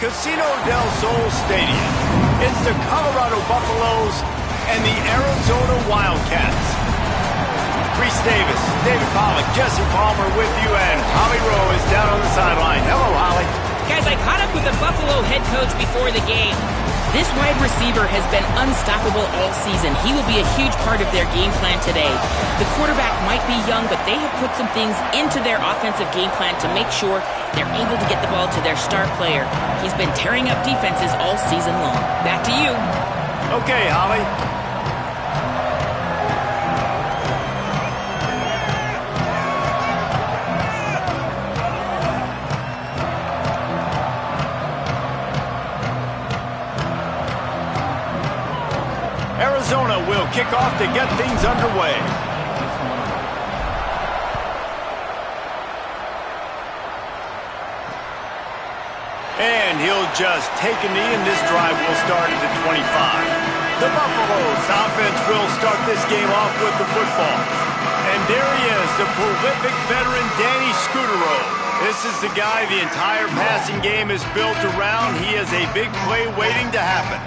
Casino del Sol Stadium. It's the Colorado Buffaloes and the Arizona Wildcats. Reese Davis, David Pollack, Jesse Palmer with you, and Holly Rowe is down on the sideline. Hello, Holly. Guys, I caught up with the Buffalo head coach before the game. This wide receiver has been unstoppable all season. He will be a huge part of their game plan today. The quarterback might be young, but they have put some things into their offensive game plan to make sure they're able to get the ball to their star player. He's been tearing up defenses all season long. Back to you. Okay, Holly. Arizona will kick off to get things underway. And he'll just take a knee, and this drive will start at the 25. The Buffaloes offense will start this game off with the football. And there he is, the prolific veteran Danny Scudero. This is the guy the entire passing game is built around. He is a big play waiting to happen.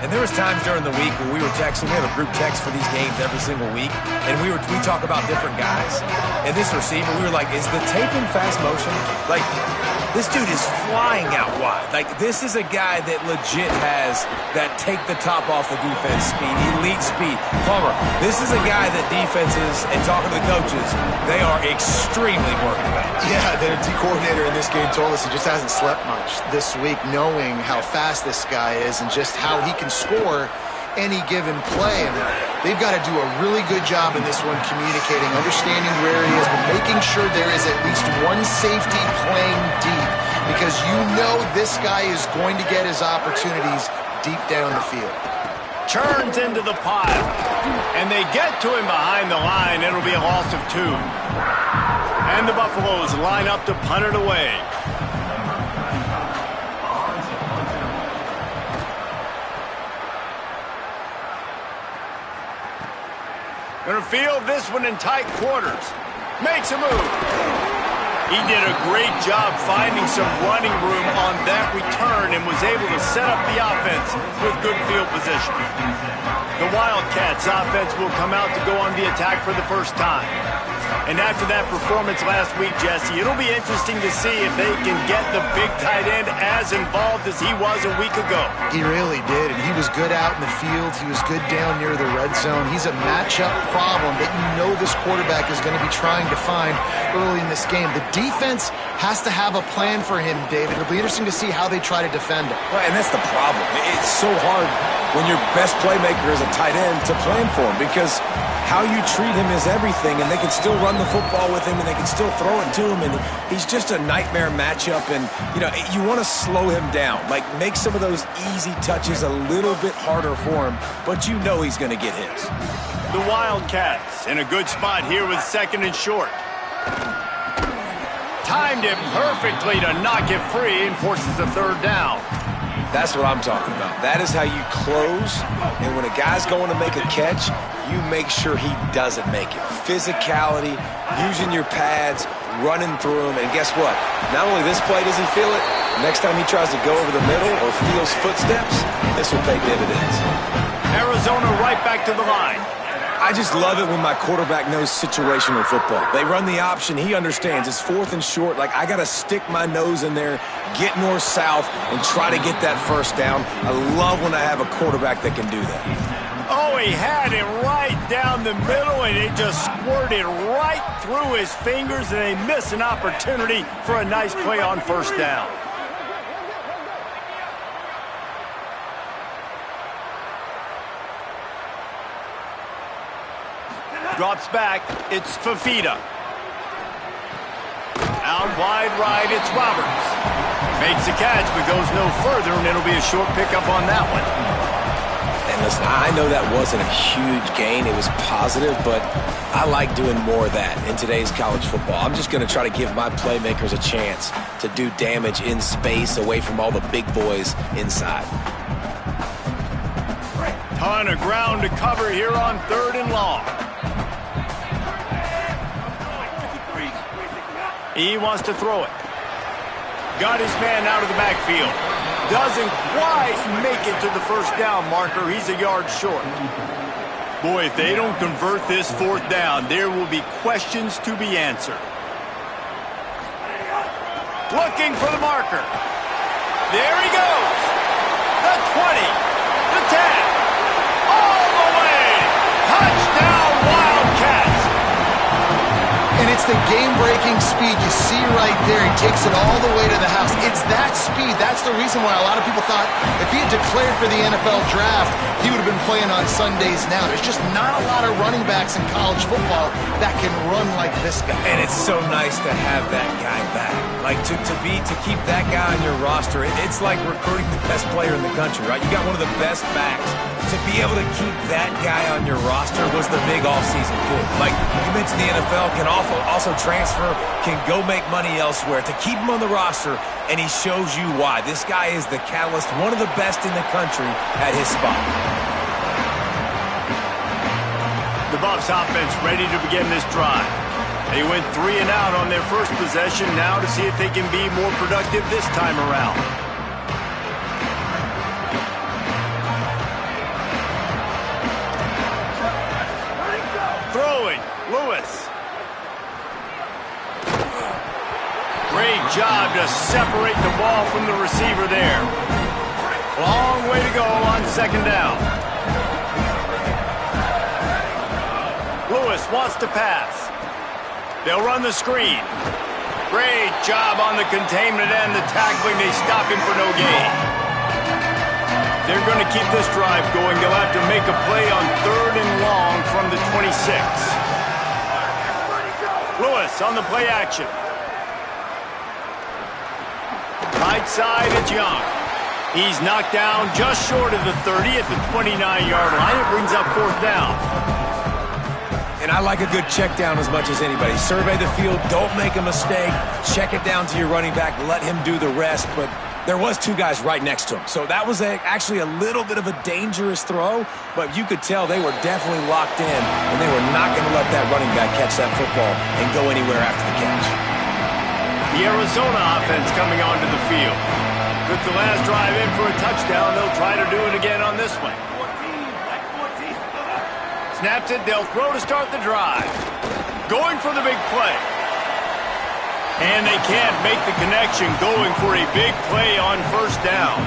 And there was times during the week when we were texting. We have a group text for these games every single week, and we talk about different guys. And this receiver, we were like, is the tape in fast motion? Like, this dude is flying out wide. Like, this is a guy that legit has that take the top off the defense speed, elite speed. Palmer, this is a guy that defenses, and talking to the coaches, they are extremely worried about. Yeah, the D coordinator in this game told us he just hasn't slept much this week, knowing how fast this guy is and just how he can score any given play. And they've got to do a really good job in this one communicating, understanding where he is, but making sure there is at least one safety playing deep, because you know this guy is going to get his opportunities deep down the field. Turns into the pile, and they get to him behind the line. It'll be a loss of 2. And the Buffaloes line up to punt it away. Gonna field this one in tight quarters. Makes a move. He did a great job finding some running room on that return and was able to set up the offense with good field position. The Wildcats offense will come out to go on the attack for the first time. And after that performance last week, Jesse, it'll be interesting to see if they can get the big tight end as involved as he was a week ago. He really did, and he was good out in the field. He was good down near the red zone. He's a matchup problem that you know this quarterback is going to be trying to find early in this game. The defense has to have a plan for him, David. It'll be interesting to see how they try to defend him. Right, and that's the problem. It's so hard when your best playmaker is a tight end to plan for him, because how you treat him is everything, and they can still run the football with him, and they can still throw it to him, and he's just a nightmare matchup. And, you know, you want to slow him down, like make some of those easy touches a little bit harder for him, but you know he's going to get his. The Wildcats in a good spot here with 2nd and short. Timed it perfectly to knock it free and forces the 3rd down. That's what I'm talking about. That is how you close, and when a guy's going to make a catch, you make sure he doesn't make it. Physicality, using your pads, running through him, and guess what? Not only this play does he feel it, next time he tries to go over the middle or feels footsteps, this will pay dividends. Arizona right back to the line. I just love it when my quarterback knows situational football. They run the option. He understands. It's 4th and short. Like, I got to stick my nose in there, get north-south, and try to get that 1st down. I love when I have a quarterback that can do that. Oh, he had it right down the middle, and it just squirted right through his fingers, and they miss an opportunity for a nice play on 1st down. Drops back. It's Fafita. Out wide right, it's Roberts. Makes the catch, but goes no further, and it'll be a short pickup on that one. And listen, I know that wasn't a huge gain. It was positive, but I like doing more of that in today's college football. I'm just going to try to give my playmakers a chance to do damage in space away from all the big boys inside. Ton of ground to cover here on 3rd and long. He wants to throw it. Got his man out of the backfield. doesn't quite make it to the first down marker. He's a yard short. Boy, if they don't convert this fourth down, there will be questions to be answered. Looking for the marker. There he goes. The 20, the 10, all the way. Touchdown, Wildcats. And it's the game-breaking speed you see right there. He takes it all the way to the house. It's that speed. That's the reason why a lot of people thought if he had declared for the NFL draft, he would have been playing on Sundays now. There's just not a lot of running backs in college football that can run like this guy. And it's so nice to have that guy back. Like, to keep that guy on your roster, it's like recruiting the best player in the country, right? You got one of the best backs. To be able to keep that guy on your roster was the big offseason good. Like, you mentioned the NFL can also transfer, can go make money elsewhere. To keep him on the roster, and he shows you why. This guy is the catalyst, one of the best in the country at his spot. The Buffs offense ready to begin this drive. They went 3 and out on their first possession, now to see if they can be more productive this time around. Throwing, Lewis. Great job to separate the ball from the receiver there. Long way to go on second down. Lewis wants to pass. They'll run the screen. Great job on the containment and the tackling. They stop him for no gain. They're going to keep this drive going. They'll have to make a play on 3rd and long from the 26. Lewis on the play action. Right side, it's Young. He's knocked down just short of the 30 at the 29-yard line. It brings up 4th down. And I like a good check down as much as anybody. Survey the field, don't make a mistake. Check it down to your running back, let him do the rest. But there was 2 guys right next to him. So that was actually a little bit of a dangerous throw, but you could tell they were definitely locked in, and they were not going to let that running back catch that football and go anywhere after the catch. The Arizona offense coming onto the field. Took the last drive in for a touchdown. They'll try to do it again on this one. Snaps it, they'll throw to start the drive. Going for the big play. And they can't make the connection, going for a big play on 1st down.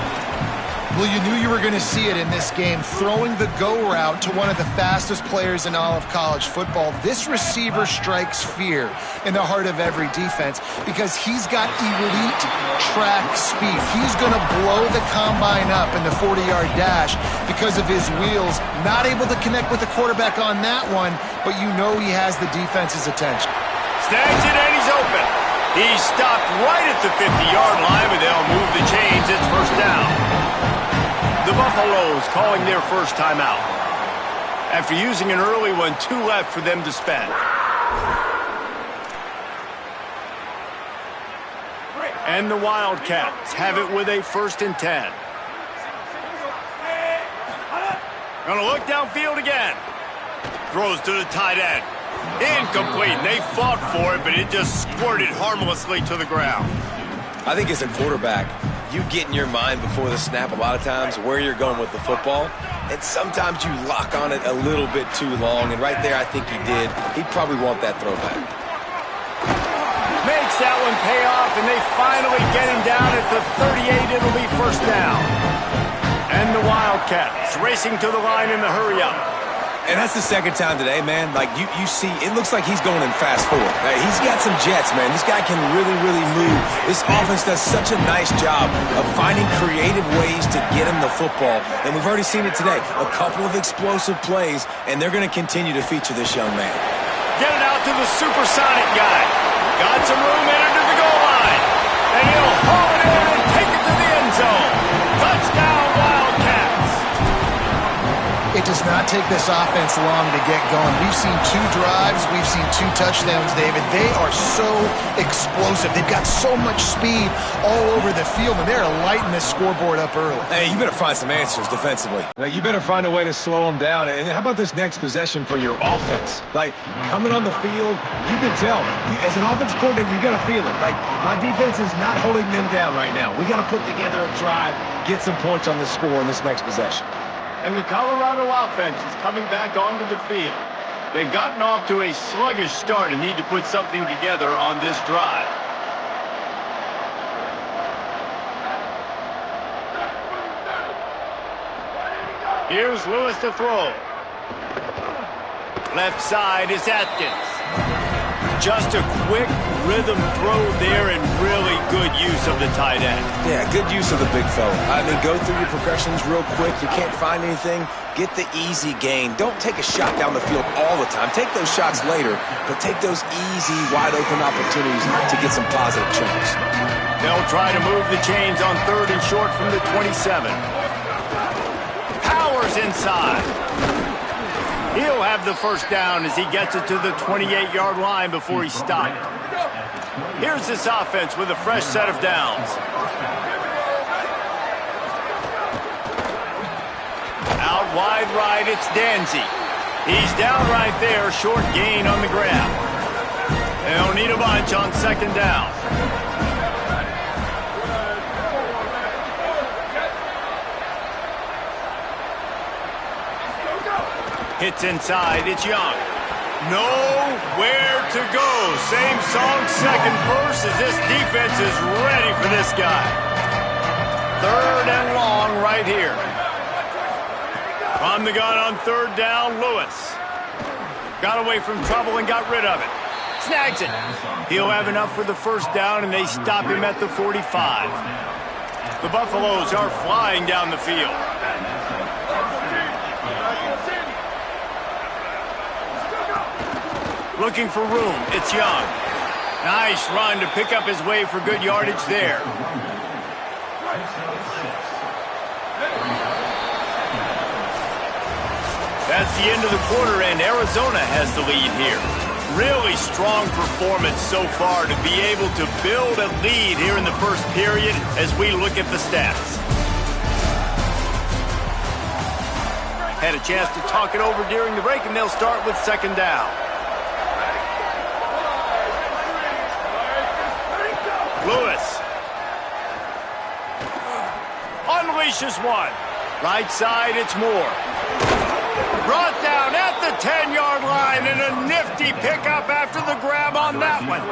Well, you knew you were going to see it in this game, throwing the go route to one of the fastest players in all of college football. This receiver strikes fear in the heart of every defense because he's got elite track speed. He's going to blow the combine up in the 40-yard dash because of his wheels. Not able to connect with the quarterback on that one, but you know he has the defense's attention. Snags it and he's open. He's stopped right at the 50-yard line, but they'll move the chains. It's 1st down. The Buffaloes calling their first timeout. After using an early one, 2 left for them to spend. And the Wildcats have it with a 1st and 10. Gonna look downfield again. Throws to the tight end. Incomplete. They fought for it, but it just squirted harmlessly to the ground. I think as a quarterback, you get in your mind before the snap a lot of times where you're going with the football, and sometimes you lock on it a little bit too long, and right there I think he did. He'd probably want that throwback. Makes that one pay off, and they finally get him down at the 38. It'll be 1st down. And the Wildcats racing to the line in the hurry-up. And that's the 2nd time today, man. Like, you see, it looks like he's going in fast forward. He's got some jets, man. This guy can really, really move. This offense does such a nice job of finding creative ways to get him the football. And we've already seen it today. A couple of explosive plays, and they're going to continue to feature this young man. Get it out to the supersonic guy. Got some room entered to the goal line. And he'll haul it in and take it to the end zone. Touchdown, Wildcats. It does not take this offense long to get going. We've seen 2 drives. We've seen 2 touchdowns, David. They are so explosive. They've got so much speed all over the field, and they're lighting this scoreboard up early. Hey, you better find some answers defensively. You better find a way to slow them down. And how about this next possession for your offense? Like, coming on the field, you can tell. As an offense coordinator, you got to feel it. Like, my defense is not holding them down right now. We got to put together a drive, get some points on the score in this next possession. And the Colorado offense is coming back onto the field. They've gotten off to a sluggish start and need to put something together on this drive. Here's Lewis to throw. Left side is Atkins. Just a quick rhythm throw there and really good use of the tight end. Yeah, good use of the big fella. I mean, go through your progressions real quick. You can't find anything, get the easy gain. Don't take a shot down the field all the time. Take those shots later, but take those easy, wide-open opportunities to get some positive chunks. They'll try to move the chains on 3rd and short from the 27. Powers inside. He'll have the first down as he gets it to the 28-yard line before he's stopped. Here's this offense with a fresh set of downs. Out wide right, it's Danzy. He's down right there, short gain on the grab. They'll need a bunch on 2nd down. Hits inside, it's Young. Nowhere to go. Same song, second verse, as this defense is ready for this guy. 3rd and long right here. From the gun on 3rd down, Lewis. Got away from trouble and got rid of it. Snags it. He'll have enough for the first down, and they stop him at the 45. The Buffaloes are flying down the field. Looking for room, it's Young. Nice run to pick up his way for good yardage there. That's the end of the quarter, and Arizona has the lead here. Really strong performance so far to be able to build a lead here in the first period as we look at the stats. Had a chance to talk it over during the break, and they'll start with 2nd down. Lewis unleashes one. Right side, it's Moore. Brought down at the 10-yard line, and a nifty pickup after the grab on that one.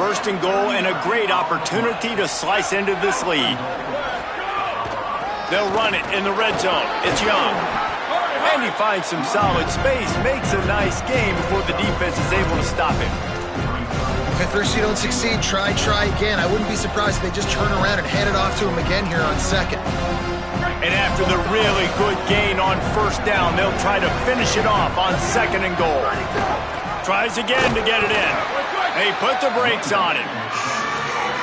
1st and goal, and a great opportunity to slice into this lead. They'll run it in the red zone. It's Young. And he finds some solid space, makes a nice game before the defense is able to stop him. If at first you don't succeed, try again. I wouldn't be surprised if they just turn around and hand it off to him again here on 2nd. And after the really good gain on 1st down, they'll try to finish it off on 2nd and goal. Tries again to get it in. They put the brakes on it.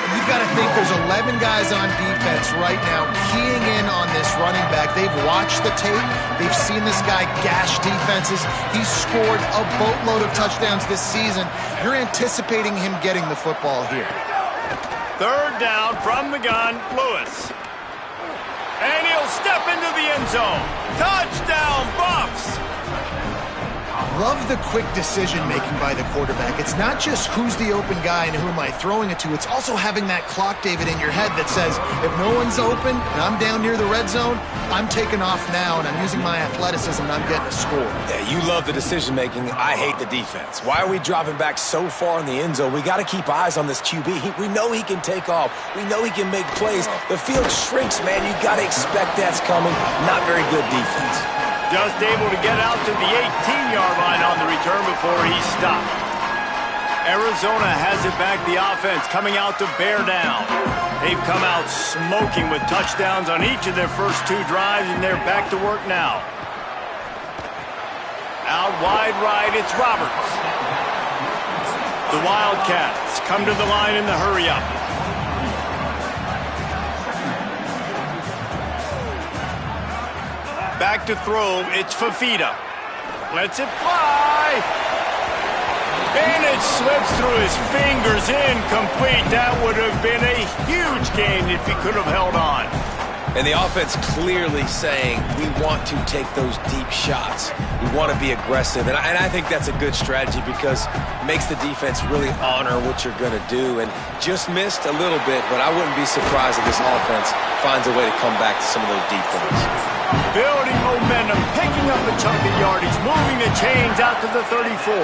You've got to think there's 11 guys on defense right now keying in on this running back. They've watched the tape. They've seen this guy gash defenses. He's scored a boatload of touchdowns this season. You're anticipating him getting the football here. 3rd down from the gun, Lewis. And he'll step into the end zone. Touchdown, Buffs! Love the quick decision-making by the quarterback. It's not just who's the open guy and who am I throwing it to. It's also having that clock, David, in your head that says, if no one's open and I'm down near the red zone, I'm taking off now and I'm using my athleticism and I'm getting a score. Yeah, you love the decision-making. I hate the defense. Why are we dropping back so far in the end zone? We got to keep eyes on this QB. We know he can take off. We know he can make plays. The field shrinks, man. You got to expect that's coming. Not very good defense. Just able to get out to the 18-yard line on the return before he's stopped. Arizona has it back, the offense coming out to bear down. They've come out smoking with touchdowns on each of their first 2 drives, and they're back to work now. Out wide right, it's Roberts. The Wildcats come to the line in the hurry-up. Back to throw, it's Fifita. Lets it fly. And it slips through his fingers, incomplete. That would have been a huge gain if he could have held on. And the offense clearly saying, we want to take those deep shots. We want to be aggressive. And I think that's a good strategy because it makes the defense really honor what you're going to do. And just missed a little bit, but I wouldn't be surprised if this offense finds a way to come back to some of those deep ones. Building momentum, picking up a chunk of yardage, moving the chains out to the 34.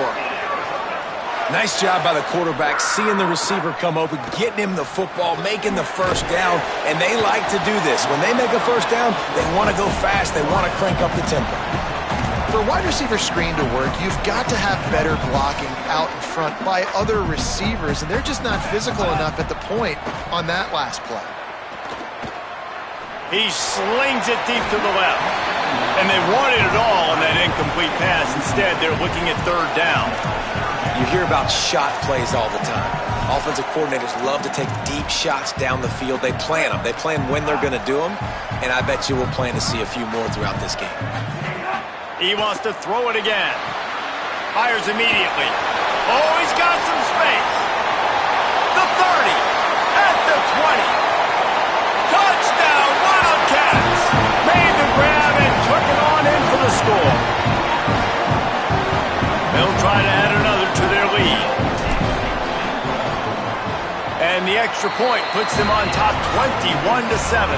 Nice job by the quarterback, seeing the receiver come open, getting him the football, making the first down, and they like to do this. When they make a first down, they want to go fast, they want to crank up the tempo. For a wide receiver screen to work, you've got to have better blocking out in front by other receivers, and they're just not physical enough at the point on that last play. He slings it deep to the left, and they wanted it all on that incomplete pass. Instead, they're looking at third down. You hear about shot plays all the time. Offensive coordinators love to take deep shots down the field. They plan them. They plan when they're going to do them, and I bet you we'll plan to see a few more throughout this game. He wants to throw it again. Fires immediately. Oh, he's got some space. The 30, at the 20. Touchdown, Wildcats! Made the grab and took it on in for the score. They'll try to add another to their lead. And the extra point puts them on top 21-7.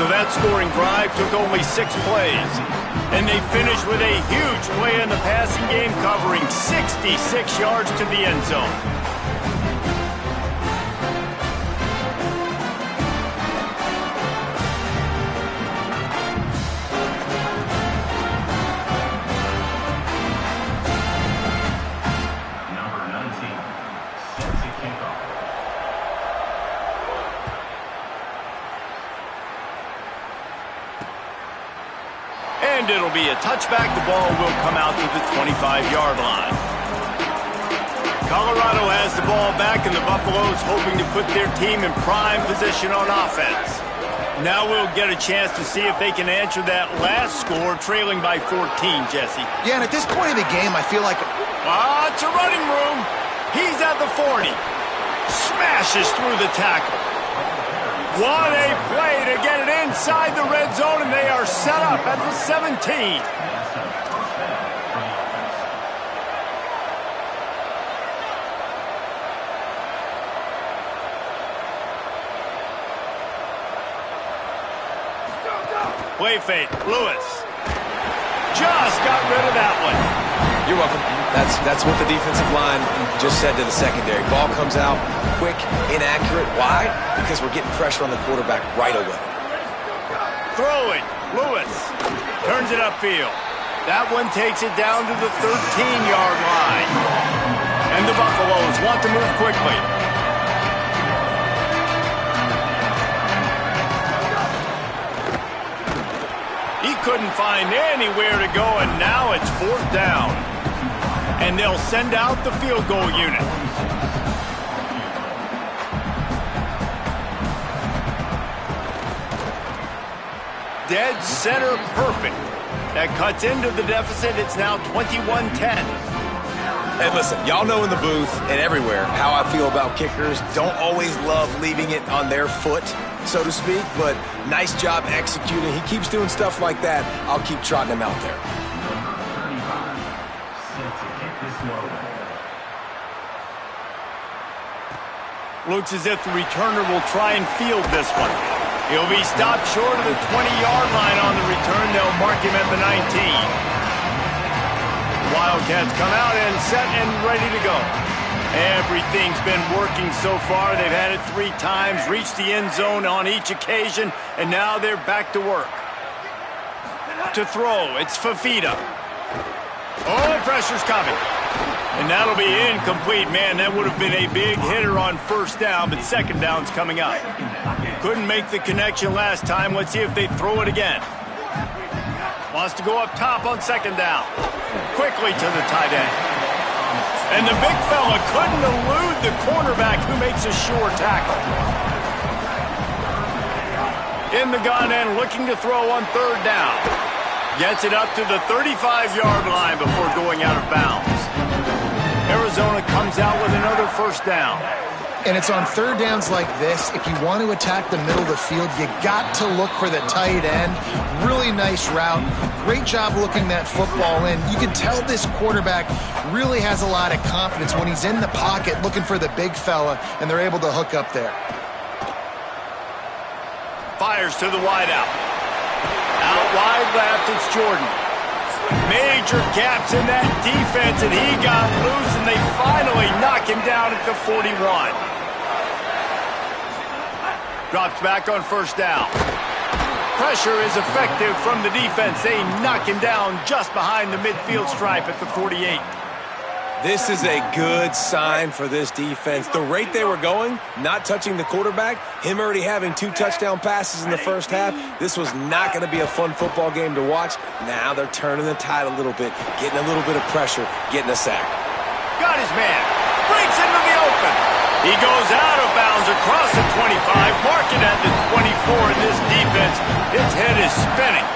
So that scoring drive took only 6 plays. And they finished with a huge play in the passing game, covering 66 yards to the end zone. And it'll be a touchback. The ball will come out to the 25-yard line. Colorado has the ball back, and the Buffaloes hoping to put their team in prime position on offense. Now we'll get a chance to see if they can answer that last score, trailing by 14, Jesse. Yeah, and at this point of the game, I feel like... It's a running room. He's at the 40. Smashes through the tackle. What a play to get it inside the red zone, and they are set up at the 17. Play fake, Lewis. Just got rid of that one. You're welcome. That's what the defensive line just said to the secondary. Ball comes out quick, inaccurate. Why? Because we're getting pressure on the quarterback right away. Throwing, Lewis turns it upfield. That one takes it down to the 13-yard line. And the Buffaloes want to move quickly. He couldn't find anywhere to go, and now it's 4th down. And they'll send out the field goal unit. Dead center perfect. That cuts into the deficit. It's now 21-10. Hey, listen, y'all know in the booth and everywhere how I feel about kickers. Don't always love leaving it on their foot, so to speak, but nice job executing. He keeps doing stuff like that. I'll keep trotting him out there. Looks as if the returner will try and field this one. He'll be stopped short of the 20-yard line on the return. They'll mark him at the 19. Wildcats come out and set and ready to go. Everything's been working so far. They've had it 3 times, reached the end zone on each occasion, and now they're back to work. To throw, it's Fifita. Oh, pressure's coming. And that'll be incomplete. Man, that would have been a big hitter on first down, but second down's coming up. Couldn't make the connection last time. Let's see if they throw it again. Wants to go up top on second down. Quickly to the tight end. And the big fella couldn't elude the cornerback who makes a sure tackle. In the gun and looking to throw on third down. Gets it up to the 35-yard line before going out of bounds. Arizona comes out with another first down. And it's on third downs like this, if you want to attack the middle of the field, you got to look for the tight end. Really nice route. Great job looking that football in. You can tell this quarterback really has a lot of confidence when he's in the pocket looking for the big fella, and they're able to hook up there. Fires to the wideout. Out wide left, it's Jordan. Major gaps in that defense, and he got loose, and they finally knock him down at the 41. Drops back on first down. Pressure is effective from the defense. They knock him down just behind the midfield stripe at the 48. This is a good sign for this defense. The rate they were going, not touching the quarterback, him already having 2 touchdown passes in the first half, this was not going to be a fun football game to watch. Now they're turning the tide a little bit, getting a little bit of pressure, getting a sack. Got his man. Breaks into the open. He goes out of bounds across the 25, marking at the 24 in this defense. Its head is spinning.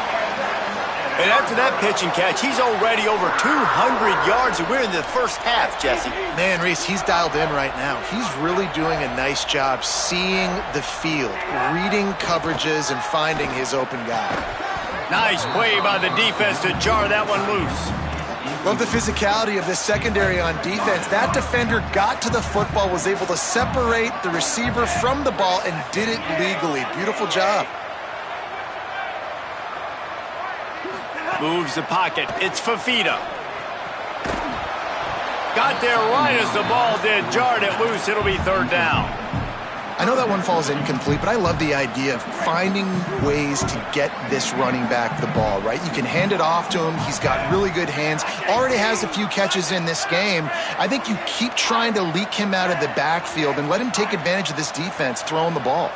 And after that pitch and catch, he's already over 200 yards, and we're in the first half, Jesse. Man, Reese, he's dialed in right now. He's really doing a nice job seeing the field, reading coverages, and finding his open guy. Nice play by the defense to jar that one loose. Love the physicality of this secondary on defense. That defender got to the football, was able to separate the receiver from the ball, and did it legally. Beautiful job. Moves the pocket. It's Fafita. Got there right as the ball did. Jarred it loose. It'll be third down. I know that one falls incomplete, but I love the idea of finding ways to get this running back the ball, right? You can hand it off to him. He's got really good hands. Already has a few catches in this game. I think you keep trying to leak him out of the backfield and let him take advantage of this defense throwing the ball.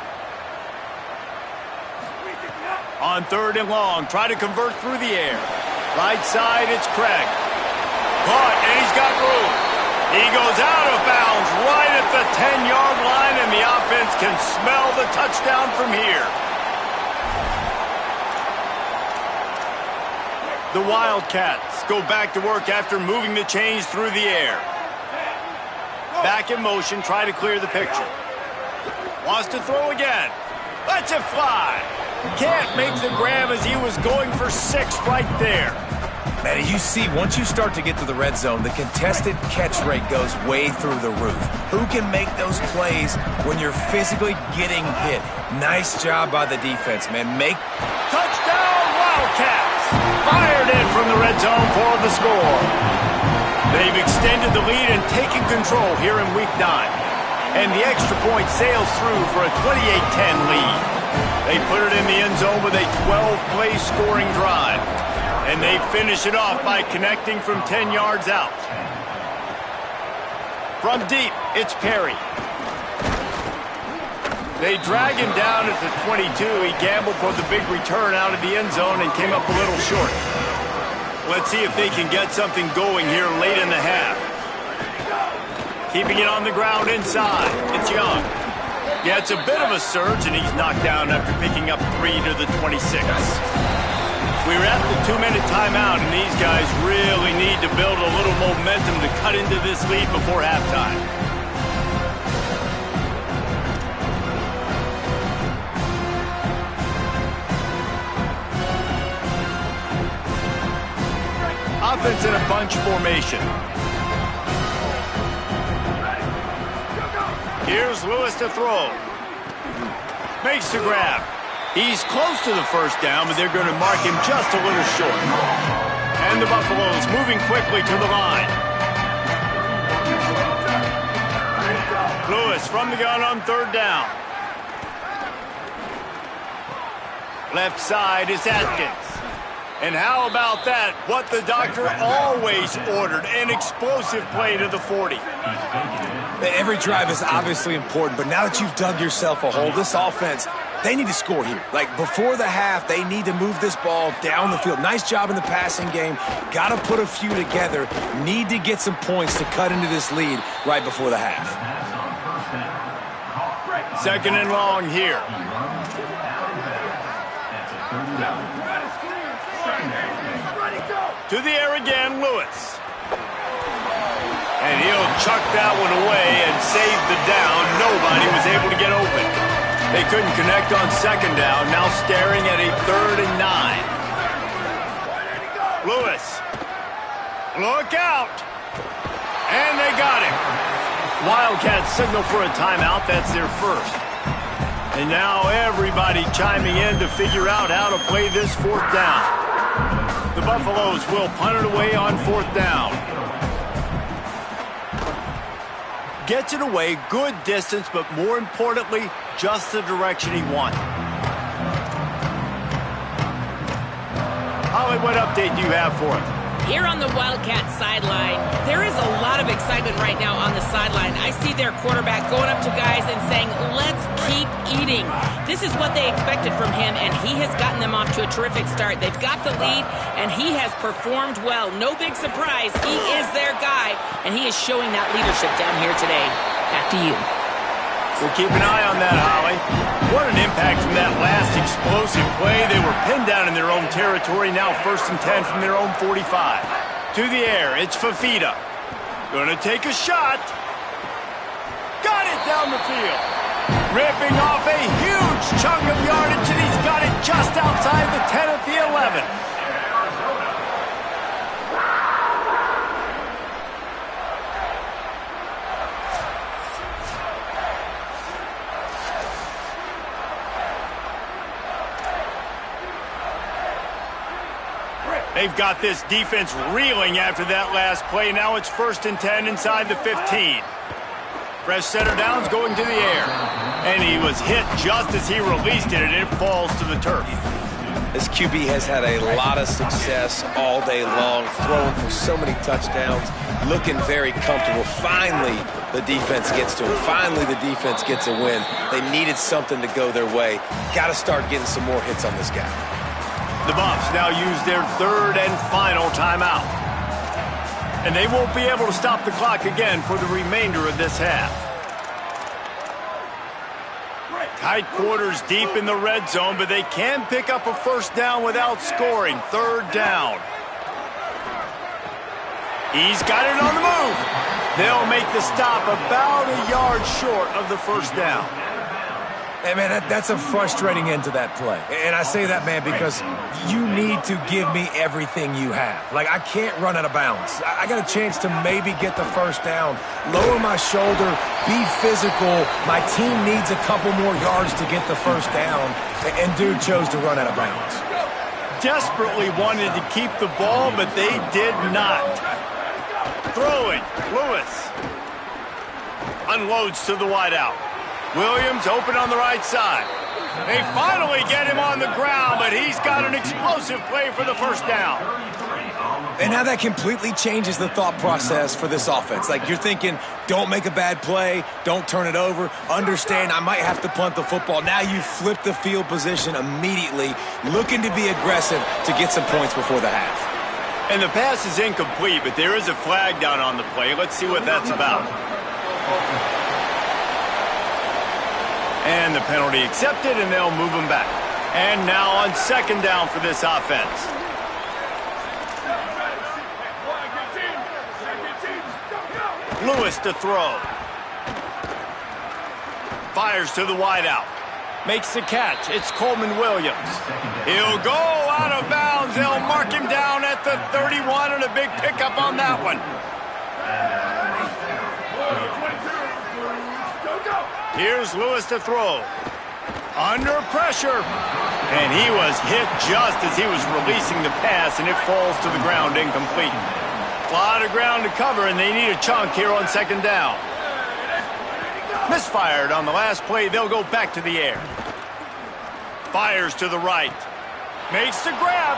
On third and long, try to convert through the air. Right side, it's Craig. Caught, and he's got room. He goes out of bounds right at the 10-yard line, and the offense can smell the touchdown from here. The Wildcats go back to work after moving the chains through the air. Back in motion, try to clear the picture. Wants to throw again. Lets it fly. Can't make the grab as he was going for 6 right there. Man, you see, once you start to get to the red zone, the contested catch rate goes way through the roof. Who can make those plays when you're physically getting hit? Nice job by the defense, man. Touchdown, Wildcats! Fired in from the red zone for the score. They've extended the lead and taken control here in Week 9. And the extra point sails through for a 28-10 lead. They put it in the end zone with a 12-play scoring drive. And they finish it off by connecting from 10 yards out. From deep, it's Perry. They drag him down at the 22. He gambled for the big return out of the end zone and came up a little short. Let's see if they can get something going here late in the half. Keeping it on the ground inside. It's Young. Yeah, it's a bit of a surge, and he's knocked down after picking up 3 to the 26. We're at the 2-minute timeout, and these guys really need to build a little momentum to cut into this lead before halftime. Offense in a bunch formation. Here's Lewis to throw. Makes the grab. He's close to the first down, but they're going to mark him just a little short. And the Buffaloes moving quickly to the line. Lewis from the gun on third down. Left side is Atkins. And how about that? What the doctor always ordered, an explosive play to the 40. Every drive is obviously important, but now that you've dug yourself a hole, this offense, they need to score here. Like, before the half, they need to move this ball down the field. Nice job in the passing game. Got to put a few together. Need to get some points to cut into this lead right before the half. Second and long here. To the air again, Lewis. And he'll chuck that one away and save the down. Nobody was able to get open. They couldn't connect on second down. Now staring at a 3rd and 9. Lewis. Look out. And they got him. Wildcats signal for a timeout. That's their first. And now everybody chiming in to figure out how to play this 4th down. The Buffaloes will punt it away on 4th down. Gets it away, good distance, but more importantly, just the direction he wanted. Holly, what update do you have for us? Here on the Wildcat sideline, there is a lot of excitement right now on the sideline. I see their quarterback going up to guys and saying, let's keep eating. This is what they expected from him, and he has gotten them off to a terrific start. They've got the lead, and he has performed well. No big surprise. He is their guy, and he is showing that leadership down here today. Back to you. We'll keep an eye on that, Holly. What an impact from that last explosive play. They were pinned down in their own territory, now 1st and 10 from their own 45. To the air, it's Fafita. Gonna take a shot. Got it down the field. Ripping off a huge chunk of yardage, and he's got it just outside the 10 at the 11. They've got this defense reeling after that last play. Now it's 1st and 10 inside the 15. Fresh setter down's going to the air. And he was hit just as he released it, and it falls to the turf. This QB has had a lot of success all day long, throwing for so many touchdowns, looking very comfortable. Finally, the defense gets to him. Finally, the defense gets a win. They needed something to go their way. Got to start getting some more hits on this guy. The Buffs now use their 3rd and final timeout. And they won't be able to stop the clock again for the remainder of this half. Tight quarters deep in the red zone, but they can pick up a 1st down without scoring. 3rd down. He's got it on the move. They'll make the stop about a yard short of the 1st down. Hey, man, that's a frustrating end to that play. And I say that, man, because you need to give me everything you have. Like, I can't run out of bounds. I got a chance to maybe get the 1st down, lower my shoulder, be physical. My team needs a couple more yards to get the 1st down, and dude chose to run out of bounds. Desperately wanted to keep the ball, but they did not. Throwing, Lewis. Unloads to the wideout. Williams open on the right side. They finally get him on the ground, but he's got an explosive play for the 1st down. And now that completely changes the thought process for this offense. Like, you're thinking, don't make a bad play, don't turn it over, understand I might have to punt the football. Now you flip the field position immediately, looking to be aggressive to get some points before the half. And the pass is incomplete, but there is a flag down on the play. Let's see what that's about. And the penalty accepted, and they'll move him back. And now on 2nd down for this offense. Lewis to throw. Fires to the wideout. Makes the catch. It's Coleman Williams. He'll go out of bounds. They'll mark him down at the 31, and a big pickup on that one. Here's Lewis to throw. Under pressure. And he was hit just as he was releasing the pass, and it falls to the ground incomplete. A lot of ground to cover, and they need a chunk here on 2nd down. Misfired on the last play. They'll go back to the air. Fires to the right. Makes the grab.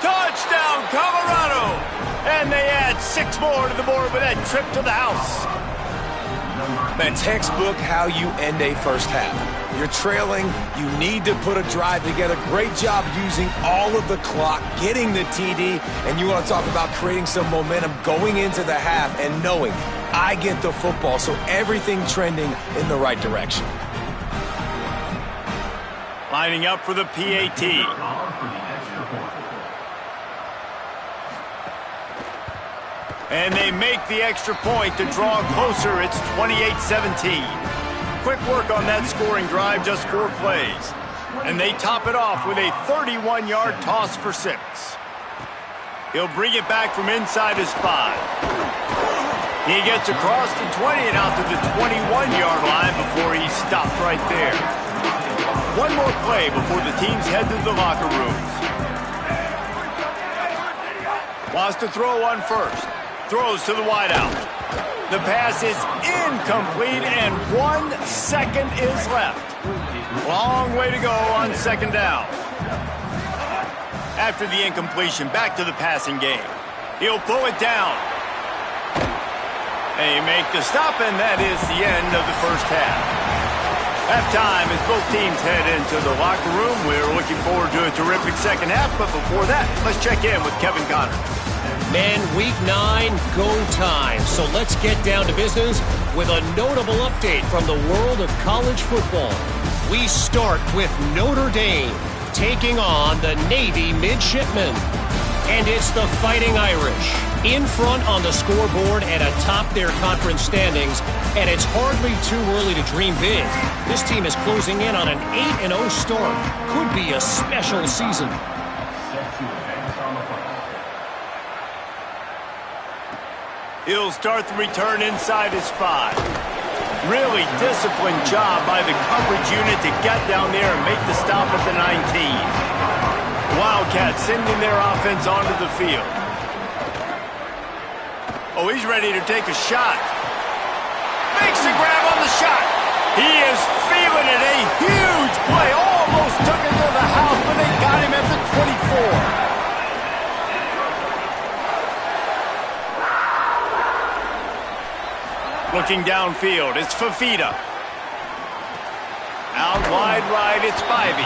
Touchdown, Colorado. And they add 6 more to the board with that trip to the house. Man, textbook how you end a 1st half. You're trailing, you need to put a drive together. Great job using all of the clock, getting the TD, and you want to talk about creating some momentum going into the half and knowing I get the football, so everything trending in the right direction. Lining up for the PAT. And they make the extra point to draw closer. It's 28-17. Quick work on that scoring drive, just 4 plays. And they top it off with a 31-yard toss for 6. He'll bring it back from inside his 5. He gets across the 20 and out to the 21-yard line before he's stopped right there. One more play before the teams head to the locker rooms. Wants to throw on first. Throws to the wideout. The pass is incomplete, and 1 second is left. Long way to go on second down. After the incompletion, back to the passing game. He'll pull it down. They make the stop, and that is the end of the first half. Halftime as both teams head into the locker room. We're looking forward to a terrific second half, but before that, let's check in with Kevin Connor. Men, week 9, go time. So let's get down to business with a notable update from the world of college football. We start with Notre Dame taking on the Navy Midshipmen. And it's the Fighting Irish in front on the scoreboard and atop their conference standings. And it's hardly too early to dream big. This team is closing in on an 8-0 start. Could be a special season. He'll start the return inside his 5. Really disciplined job by the coverage unit to get down there and make the stop at the 19. Wildcats sending their offense onto the field. Oh, he's ready to take a shot. Makes the grab on the shot. He is feeling it. A huge play. Almost took it to the house, but they got him at the 24. Looking downfield, it's Fafita. Out wide right, it's Spivey.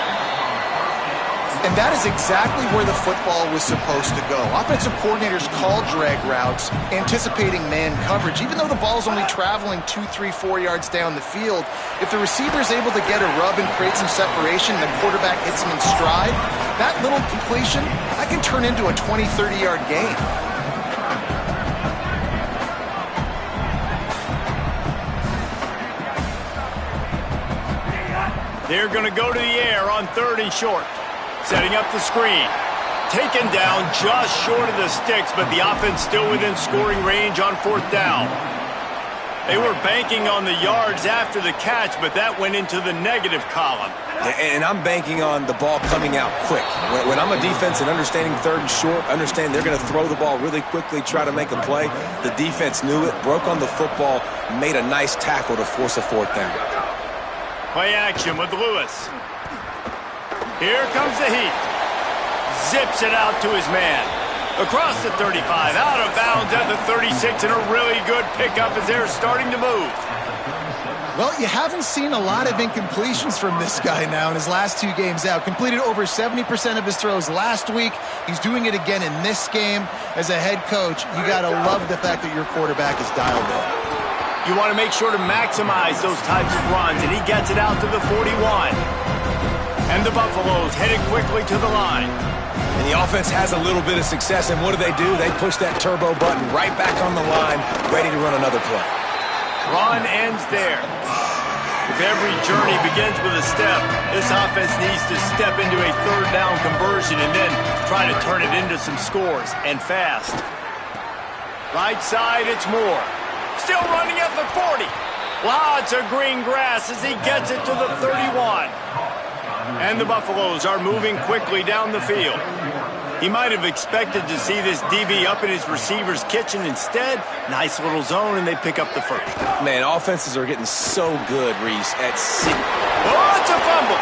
And that is exactly where the football was supposed to go. Offensive coordinators call drag routes, anticipating man coverage. Even though the ball's only traveling 2, 3, 4 yards down the field, if the receiver is able to get a rub and create some separation, and the quarterback hits him in stride, that little completion, that can turn into a 20, 30-yard gain. They're going to go to the air on 3rd and short. Setting up the screen. Taken down just short of the sticks, but the offense still within scoring range on 4th down. They were banking on the yards after the catch, but that went into the negative column. And I'm banking on the ball coming out quick. When I'm a defense and understanding 3rd and short, understand they're going to throw the ball really quickly, try to make a play. The defense knew it, broke on the football, made a nice tackle to force a 4th down. Play action with Lewis. Here comes the heat. Zips it out to his man. Across the 35, out of bounds at the 36, and a really good pickup as they're starting to move. Well, you haven't seen a lot of incompletions from this guy now in his last 2 games out. Completed over 70% of his throws last week. He's doing it again in this game. As a head coach, you got to love the fact that your quarterback is dialed in. You want to make sure to maximize those types of runs, and he gets it out to the 41. And the Buffaloes headed quickly to the line. And the offense has a little bit of success, and what do? They push that turbo button right back on the line, ready to run another play. Run ends there. If every journey begins with a step, this offense needs to step into a 3rd down conversion and then try to turn it into some scores, and fast. Right side, it's Moore. Still running at the 40. Lots of green grass as he gets it to the 31. And the Buffaloes are moving quickly down the field. He might have expected to see this DB up in his receiver's kitchen. Instead, nice little zone, and they pick up the 1st. Man, offenses are getting so good, Reese, at Oh, it's a fumble.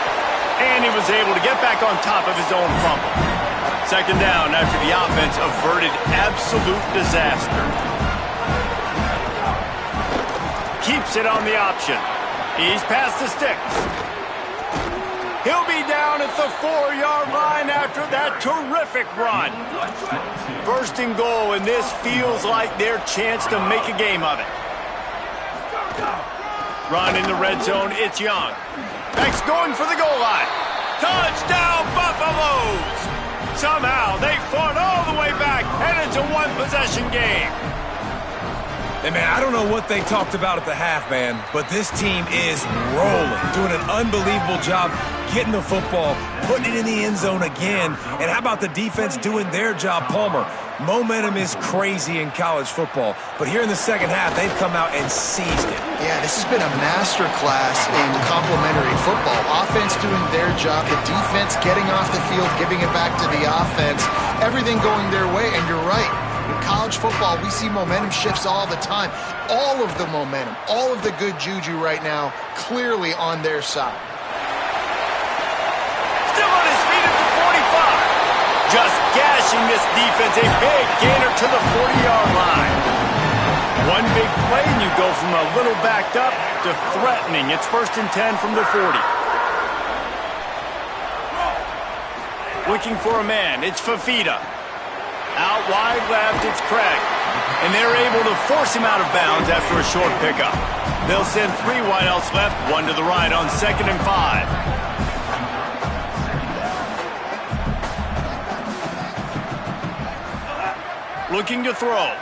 And he was able to get back on top of his own fumble. 2nd down after the offense averted absolute disaster. Keeps it on the option. He's past the sticks. He'll be down at the 4-yard line after that terrific run. 1st and goal, and this feels like their chance to make a game of it. Run in the red zone, it's Young. Next going for the goal line. Touchdown, Buffaloes! Somehow they fought all the way back, and it's a 1-possession game. Hey, man, I don't know what they talked about at the half, man, but this team is rolling, doing an unbelievable job getting the football, putting it in the end zone again. And how about the defense doing their job, Palmer? Momentum is crazy in college football, but here in the second half, they've come out and seized it. Yeah, this has been a master class in complementary football. Offense doing their job, the defense getting off the field, giving it back to the offense, everything going their way, and you're right. In college football, we see momentum shifts all the time. All of the momentum, all of the good juju right now, clearly on their side. Still on his feet at the 45. Just gashing this defense, a big gainer to the 40-yard line. One big play and you go from a little backed up to threatening. It's 1st and 10 from the 40. Looking for a man, it's Fafita. Out wide left, it's Craig. And they're able to force him out of bounds after a short pickup. They'll send 3 wideouts left, 1 to the right on 2nd and 5. Looking to throw.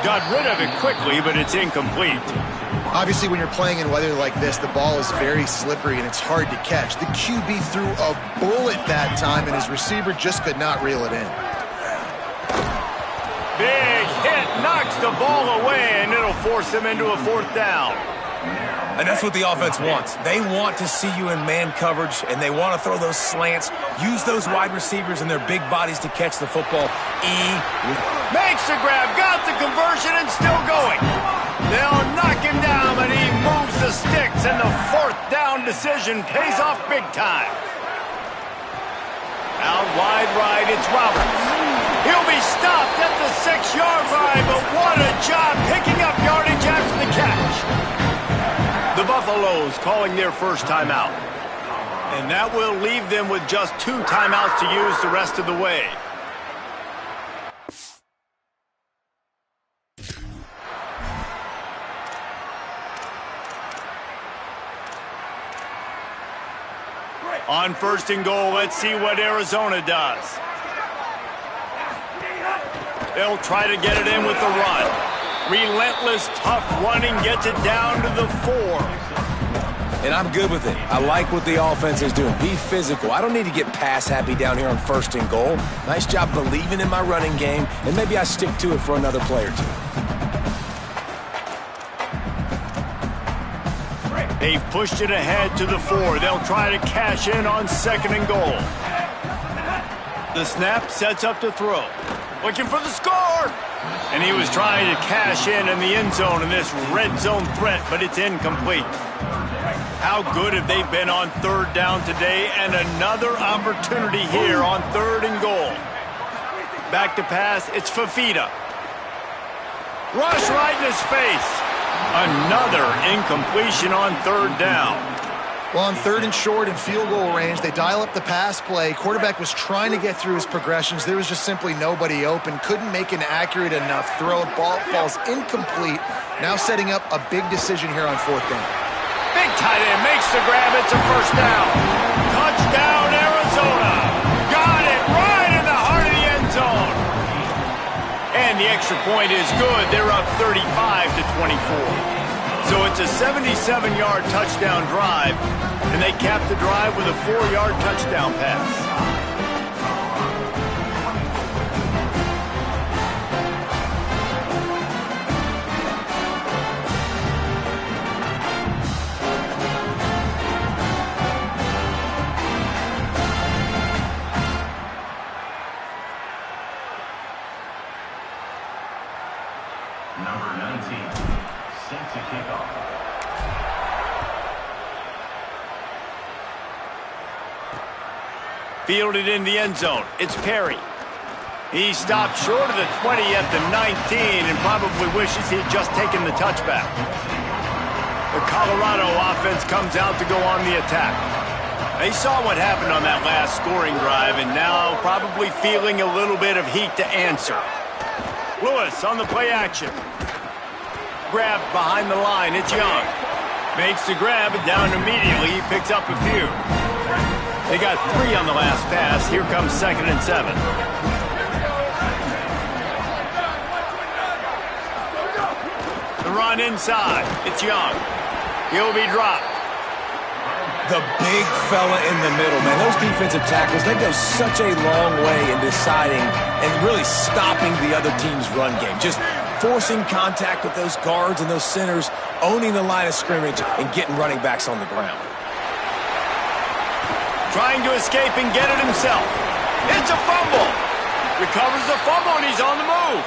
Got rid of it quickly, but it's incomplete. Obviously, when you're playing in weather like this, the ball is very slippery and it's hard to catch. The QB threw a bullet that time, and his receiver just could not reel it in. Big hit, knocks the ball away, and it'll force him into a 4th down. And that's what the offense wants. They want to see you in man coverage, and they want to throw those slants, use those wide receivers and their big bodies to catch the football. Makes the grab, got the conversion, and still going. They'll knock him down, but he moves the sticks, and the 4th down decision pays off big time. Out wide right, it's Roberts. He'll be stopped at the 6-yard line, but what a job picking up yardage after the catch. The Buffaloes calling their first timeout. And that will leave them with just 2 timeouts to use the rest of the way. On 1st and goal, let's see what Arizona does. They'll try to get it in with the run. Relentless, tough running gets it down to the 4. And I'm good with it. I like what the offense is doing. Be physical. I don't need to get pass happy down here on 1st and goal. Nice job believing in my running game, and maybe I stick to it for another play or 2. They've pushed it ahead to the 4. They'll try to cash in on 2nd and goal. The snap sets up to throw. Looking for the score! And he was trying to cash in the end zone in this red zone threat, but it's incomplete. How good have they been on 3rd down today, and another opportunity here on 3rd and goal. Back to pass, it's Fafita. Rush right in his face. Another incompletion on 3rd down. Well, on 3rd and short and field goal range, they dial up the pass play. Quarterback was trying to get through his progressions. There was just simply nobody open. Couldn't make an accurate enough throw. Ball falls incomplete. Now setting up a big decision here on 4th down. Big tight end makes the grab. It's a 1st down. Touchdown, Arizona. Got it right in the heart of the end zone. And the extra point is good. They're up 35-24. So it's a 77-yard touchdown drive, and they cap the drive with a 4-yard touchdown pass. Number 19, set to kick off. Fielded in the end zone. It's Perry. He stopped short of the 20 at the 19 and probably wishes he'd just taken the touchback. The Colorado offense comes out to go on the attack. They saw what happened on that last scoring drive and now probably feeling a little bit of heat to answer. Lewis on the play action. Grabbed behind the line. It's Young. Makes the grab and down immediately. He picks up a few. They got 3 on the last pass. Here comes 2nd and 7. The run inside. It's Young. He'll be dropped. The big fella in the middle, man. Those defensive tackles, they go such a long way in deciding and really stopping the other team's run game. Just forcing contact with those guards and those centers, owning the line of scrimmage, and getting running backs on the ground. Trying to escape and get it himself. It's a fumble. Recovers the fumble, and he's on the move.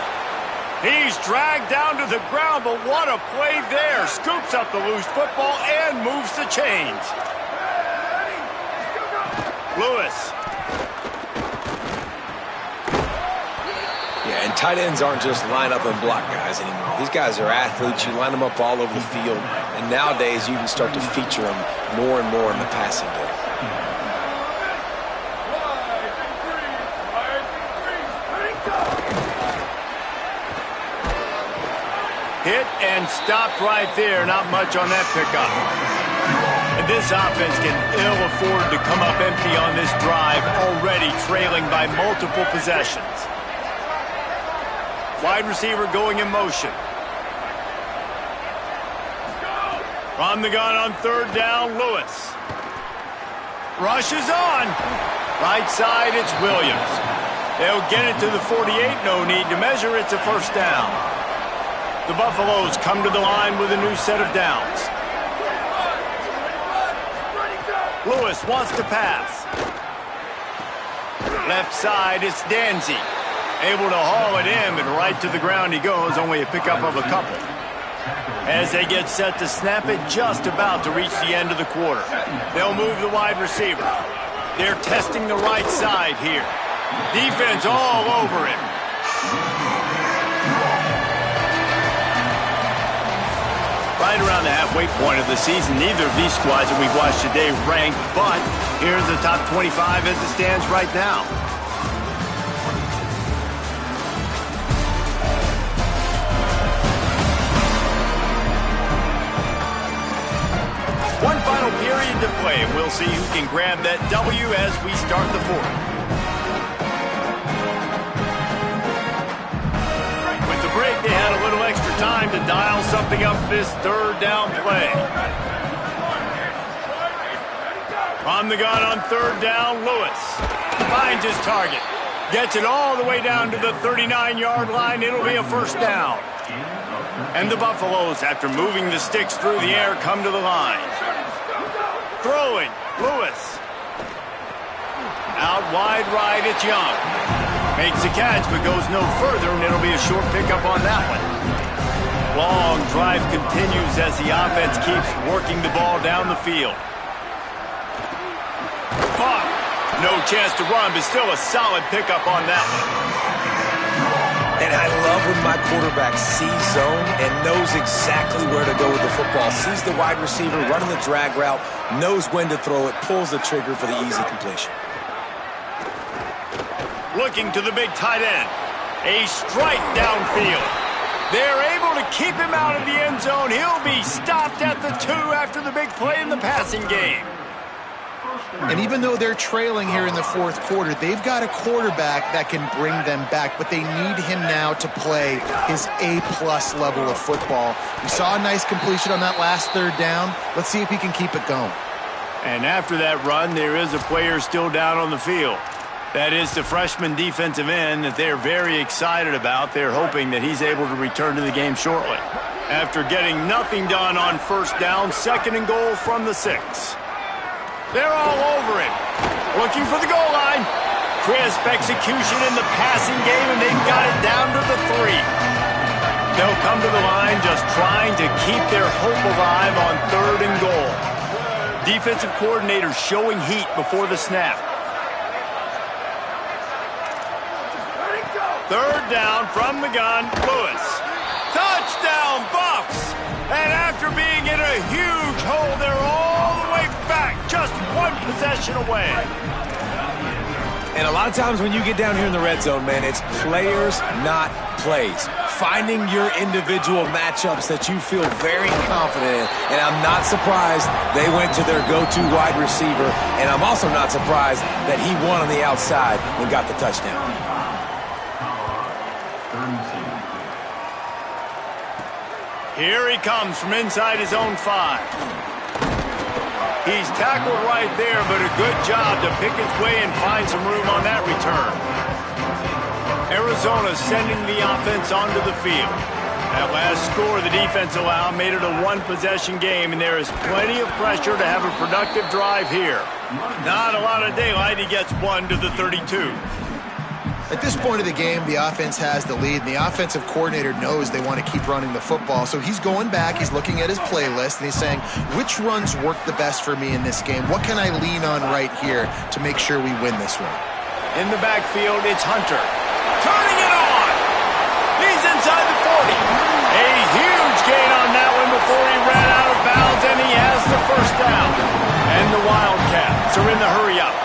He's dragged down to the ground, but what a play there. Scoops up the loose football and moves the chains. Lewis. Yeah, and tight ends aren't just line up and block guys anymore. These guys are athletes. You line them up all over the field. And nowadays, you can start to feature them more and more in the passing game. Hit and stopped right there. Not much on that pickup. And this offense can ill afford to come up empty on this drive, already trailing by multiple possessions. Wide receiver going in motion. From the gun on third down, Lewis. Rushes on. Right side, it's Williams. They'll get it to the 48. No need to measure. It's a first down. The Buffaloes come to the line with a new set of downs. Lewis wants to pass. Left side, it's Danzy. Able to haul it in, but right to the ground he goes. Only a pickup of a couple. As they get set to snap it, just about to reach the end of the quarter. They'll move the wide receiver. They're testing the right side here. Defense all over him. Right around the halfway point of the season, neither of these squads that we've watched today rank, but here's the top 25 as it stands right now. One final period to play, and we'll see who can grab that W as we start the fourth. With the break, they had a little extra time to dial something up this third down play. On the gun on third down, Lewis finds his target. Gets it all the way down to the 39-yard line. It'll be a first down. And the Buffaloes, after moving the sticks through the air, come to the line. Throwing, Lewis. Out wide right, it's Young. Makes the catch, but goes no further, and it'll be a short pickup on that one. Long drive continues as the offense keeps working the ball down the field. Caught. No chance to run, but still a solid pickup on that one. And I love when my quarterback sees zone and knows exactly where to go with the football. Sees the wide receiver running the drag route, knows when to throw it, pulls the trigger for the easy completion. Looking to the big tight end. A strike downfield. They're able to keep him out of the end zone. He'll be stopped at the 2 after the big play in the passing game. And even though they're trailing here in the fourth quarter, they've got a quarterback that can bring them back, but they need him now to play his A-plus level of football. We saw a nice completion on that last third down. Let's see if he can keep it going. And after that run, there is a player still down on the field. That is the freshman defensive end that they're very excited about. They're hoping that he's able to return to the game shortly. After getting nothing done on first down, 2nd and goal from the 6. They're all over it. Looking for the goal line. Crisp execution in the passing game, and they've got it down to the 3. They'll come to the line just trying to keep their hope alive on 3rd and goal. Defensive coordinator showing heat before the snap. 3rd down from the gun, Lewis. Touchdown, Buffs! And after being in a huge hole, they're all the way back, just one possession away. And a lot of times when you get down here in the red zone, man, it's players, not plays. Finding your individual matchups that you feel very confident in. And I'm not surprised they went to their go-to wide receiver. And I'm also not surprised that he won on the outside and got the touchdown. Here he comes from inside his own 5. He's tackled right there, but a good job to pick his way and find some room on that return. Arizona sending the offense onto the field. That last score the defense allowed made it a one-possession game, and there is plenty of pressure to have a productive drive here. Not a lot of daylight. He gets 1 to the 32. At this point of the game, the offense has the lead, and the offensive coordinator knows they want to keep running the football. So he's going back, he's looking at his playlist, and he's saying, which runs work the best for me in this game? What can I lean on right here to make sure we win this one? In the backfield, it's Hunter. Turning it on! He's inside the 40. A huge gain on that one before he ran out of bounds, and he has the first down. And the Wildcats are in the hurry-up.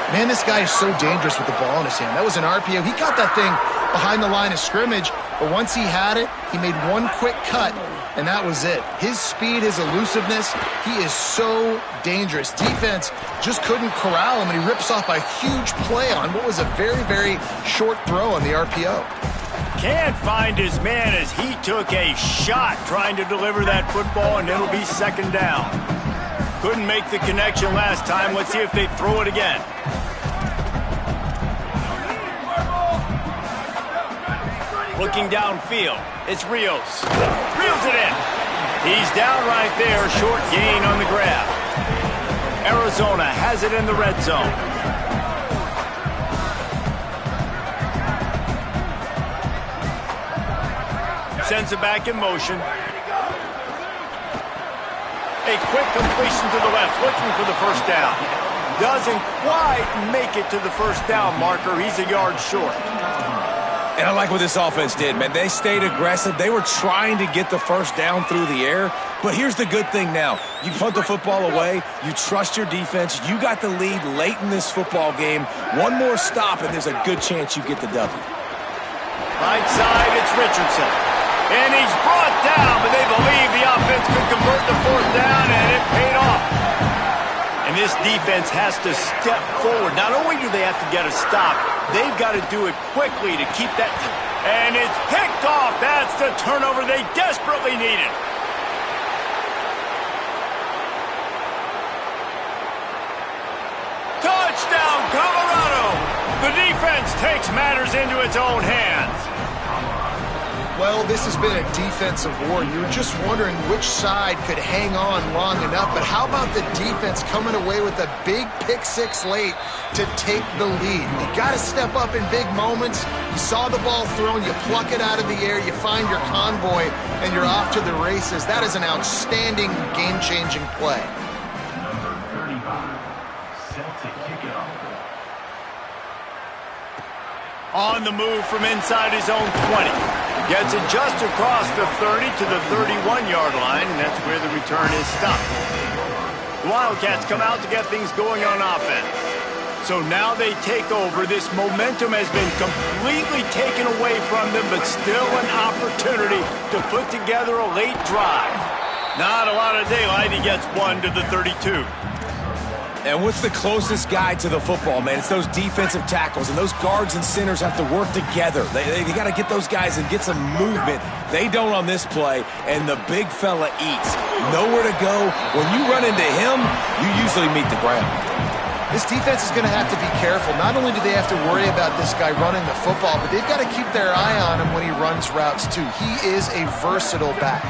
Man, this guy is so dangerous with the ball in his hand. That was an RPO. He got that thing behind the line of scrimmage, but once he had it, he made one quick cut, and that was it. His speed, his elusiveness, he is so dangerous. Defense just couldn't corral him, and he rips off a huge play on what was a very, very short throw on the RPO. Can't find his man as he took a shot trying to deliver that football, and it'll be second down. Couldn't make the connection last time. Let's see if they throw it again. Looking downfield, it's Rios. Reels it in. He's down right there, short gain on the grab. Arizona has it in the red zone. Sends it back in motion. A quick completion to the left, looking for the first down. Doesn't quite make it to the first down marker. He's a yard short. And I like what this offense did, man. They stayed aggressive. They were trying to get the first down through the air. But here's the good thing now. You punt the football away. You trust your defense. You got the lead late in this football game. One more stop, and there's a good chance you get the W. Right side, it's Richardson. And he's brought down, but they believe the offense could convert the fourth down, and it paid off. And this defense has to step forward. Not only do they have to get a stop, they've got to do it quickly to keep that. And it's picked off. That's the turnover they desperately needed. Touchdown, Colorado! The defense takes matters into its own hands. Well, this has been a defensive war. You were just wondering which side could hang on long enough. But how about the defense coming away with a big pick six late to take the lead? You got to step up in big moments. You saw the ball thrown, you pluck it out of the air, you find your convoy, and you're off to the races. That is an outstanding game-changing play. Number 35, Celtic kickoff. On the move from inside his own 20. Gets it just across the 30 to the 31-yard line, and that's where the return is stopped. The Wildcats come out to get things going on offense. So now they take over. This momentum has been completely taken away from them, but still an opportunity to put together a late drive. Not a lot of daylight. He gets 1 to the 32. And what's the closest guy to the football, man? It's those defensive tackles, and those guards and centers have to work together. They got to get those guys and get some movement. They don't on this play, and the big fella eats. Nowhere to go. When you run into him, you usually meet the ground. This defense is going to have to be careful. Not only do they have to worry about this guy running the football, but they've got to keep their eye on him when he runs routes, too. He is a versatile back.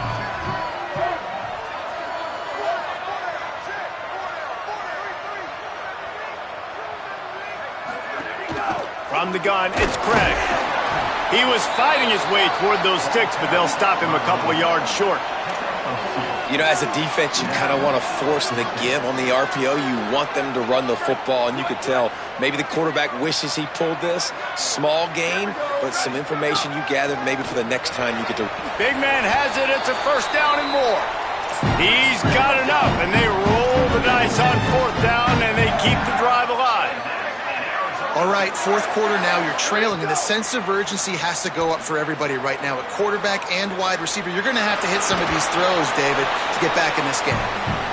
From the gun, it's Craig. He was fighting his way toward those sticks, but they'll stop him a couple of yards short. You know, as a defense, you kind of want to force the give on the RPO. You want them to run the football, and you could tell maybe the quarterback wishes he pulled this. Small gain, but some information you gathered maybe for the next time you get to. Big man has it. It's a first down and more. He's got enough, and they roll the dice on fourth down, and they keep the drive alive. All right, fourth quarter now, you're trailing, and the sense of urgency has to go up for everybody right now. At quarterback and wide receiver, you're going to have to hit some of these throws, David, to get back in this game.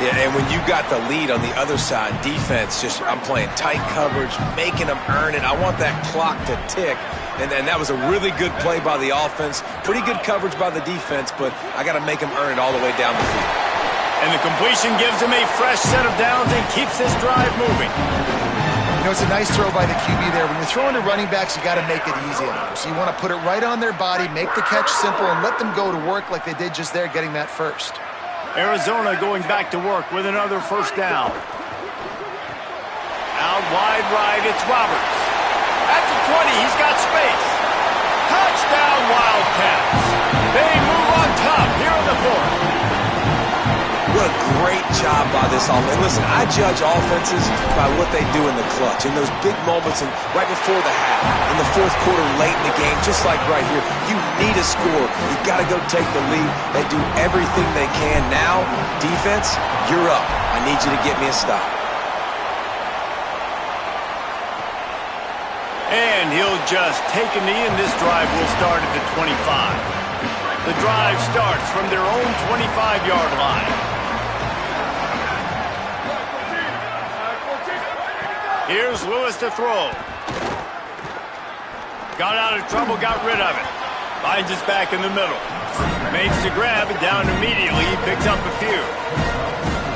Yeah, and when you got the lead on the other side, defense, I'm playing tight coverage, making them earn it. I want that clock to tick. And that was a really good play by the offense. Pretty good coverage by the defense, but I got to make them earn it all the way down the field. And the completion gives him a fresh set of downs and keeps this drive moving. You know, it's a nice throw by the QB there. When you're throwing to running backs, you got to make it easy on them. So you want to put it right on their body, make the catch simple, and let them go to work like they did just there, getting that first. Arizona going back to work with another first down. Out wide right, it's Roberts. At the 20, he's got space. Touchdown, Wildcats. They move on top here in the fourth. What a great job by this offense. Listen, I judge offenses by what they do in the clutch, in those big moments and right before the half, in the fourth quarter, late in the game, just like right here. You need a score. You got to go take the lead. They do everything they can. Now, defense, you're up. I need you to get me a stop. And he'll just take a knee, and this drive will start at the 25. The drive starts from their own 25-yard line. Here's Lewis to throw. Got out of trouble, got rid of it. Finds his back in the middle. Makes the grab, and down immediately. He picks up a few.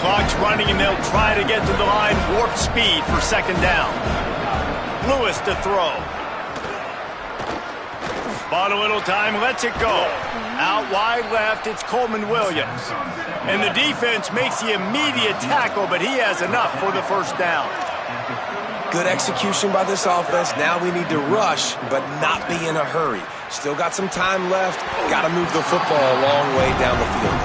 Clock's running, and they'll try to get to the line. Warp speed for second down. Lewis to throw. Bought a little time, lets it go. Out wide left, it's Coleman Williams. And the defense makes the immediate tackle, but he has enough for the first down. Good execution by this offense. Now we need to rush, but not be in a hurry. Still got some time left. Got to move the football a long way down the field.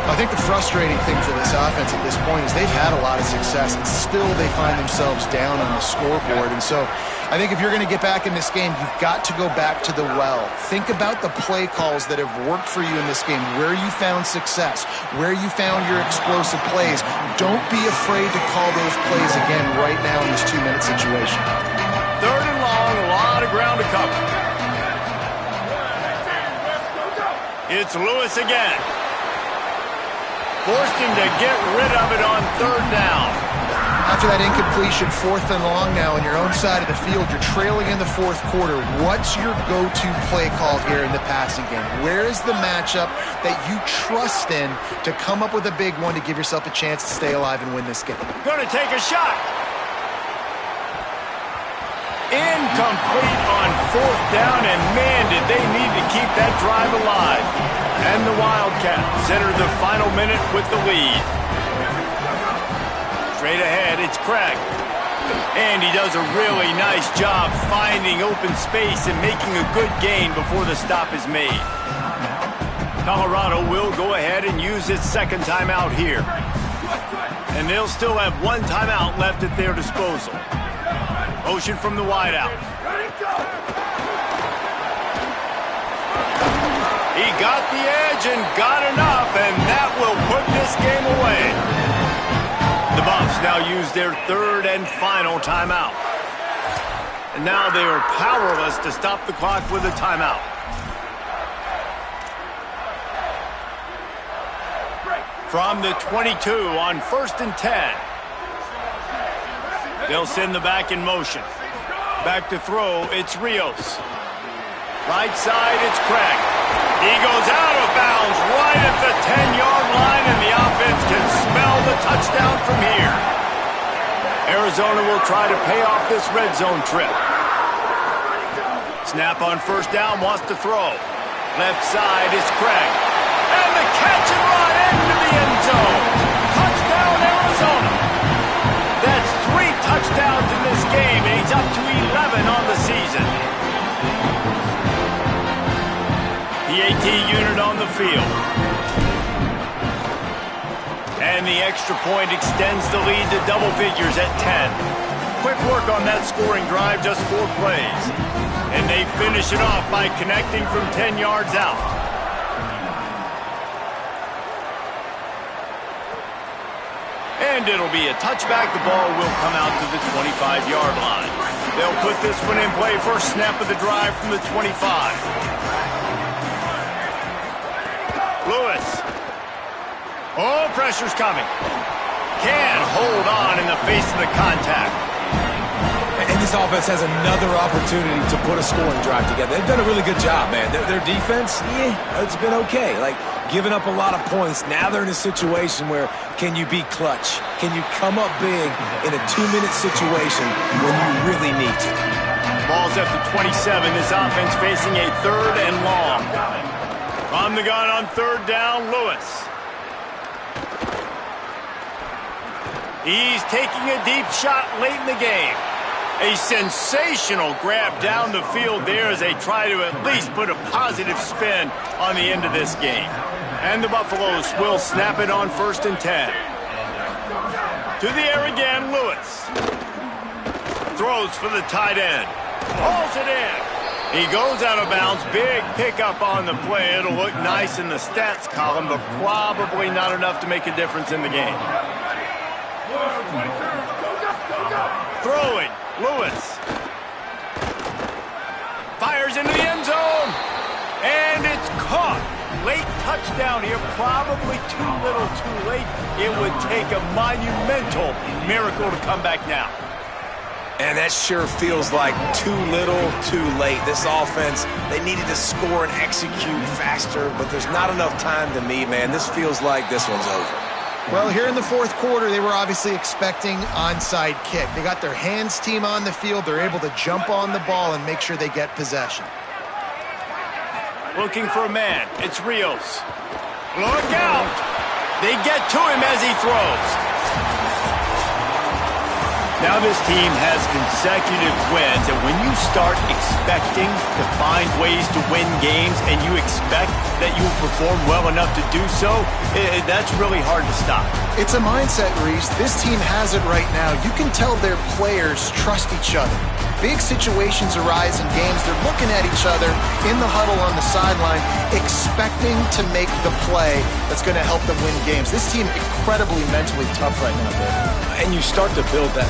I think the frustrating thing for this offense at this point is they've had a lot of success, and still they find themselves down on the scoreboard. And so I think if you're going to get back in this game, you've got to go back to the well. Think about the play calls that have worked for you in this game, where you found success, where you found your explosive plays. Don't be afraid to call those plays again right now in this 2-minute situation. Third and long, a lot of ground to cover. It's Lewis again. Forced him to get rid of it on third down. After that incompletion, fourth and long now on your own side of the field, you're trailing in the fourth quarter. What's your go-to play call here in the passing game? Where is the matchup that you trust in to come up with a big one to give yourself a chance to stay alive and win this game? Going to take a shot. Incomplete on fourth down, and man, did they need to keep that drive alive. And the Wildcats enter the final minute with the lead. Straight ahead, it's Craig. And he does a really nice job finding open space and making a good gain before the stop is made. Colorado will go ahead and use its second timeout here. And they'll still have one timeout left at their disposal. Motion from the wideout. He got the edge and got enough, and that will put this game away. The Buffs now use their third and final timeout. And now they are powerless to stop the clock with a timeout. From the 22 on 1st and 10. They'll send the back in motion. Back to throw, it's Rios. Right side, it's Craig. He goes out of bounds right at the 10-yard line, and the offense can smell the touchdown from here. Arizona will try to pay off this red zone trip. Snap on first down, wants to throw. Left side is Craig. And the catch and run into the end zone. Touchdown, Arizona. That's 3 touchdowns in this game, and he's up to 11 on the season. The AT unit on the field. And the extra point extends the lead to double figures at 10. Quick work on that scoring drive, just 4 plays. And they finish it off by connecting from 10 yards out. And it'll be a touchback. The ball will come out to the 25-yard line. They'll put this one in play. First snap of the drive from the 25. Lewis. Oh, pressure's coming. Can't hold on in the face of the contact. And think this offense has another opportunity to put a scoring drive together. They've done a really good job, man. Their defense, it's been okay. Like, giving up a lot of points. Now they're in a situation where can you be clutch? Can you come up big in a 2-minute situation when you really need to? Ball's up to 27. This offense facing a 3rd and long. From the gun on 3rd down, Lewis. He's taking a deep shot late in the game. A sensational grab down the field there as they try to at least put a positive spin on the end of this game. And the Buffaloes will snap it on 1st and 10. To the air again, Lewis. Throws for the tight end. Hauls it in. He goes out of bounds. Big pickup on the play. It'll look nice in the stats column, but probably not enough to make a difference in the game. Throwing. Lewis. Fires into the end zone. And it's caught. Late touchdown here. Probably too little too late. It would take a monumental miracle to come back now. And that sure feels like too little, too late. This offense, they needed to score and execute faster, but there's not enough time to me, man. This feels like this one's over. Well, here in the 4th quarter, they were obviously expecting onside kick. They got their hands team on the field. They're able to jump on the ball and make sure they get possession. Looking for a man. It's Rios. Look out! They get to him as he throws. Now this team has consecutive wins, and when you start expecting to find ways to win games and you expect that you will perform well enough to do so, that's really hard to stop. It's a mindset, Reese. This team has it right now. You can tell their players trust each other. Big situations arise in games. They're looking at each other in the huddle on the sideline, expecting to make the play that's going to help them win games. This team incredibly mentally tough right now, Dave. And you start to build that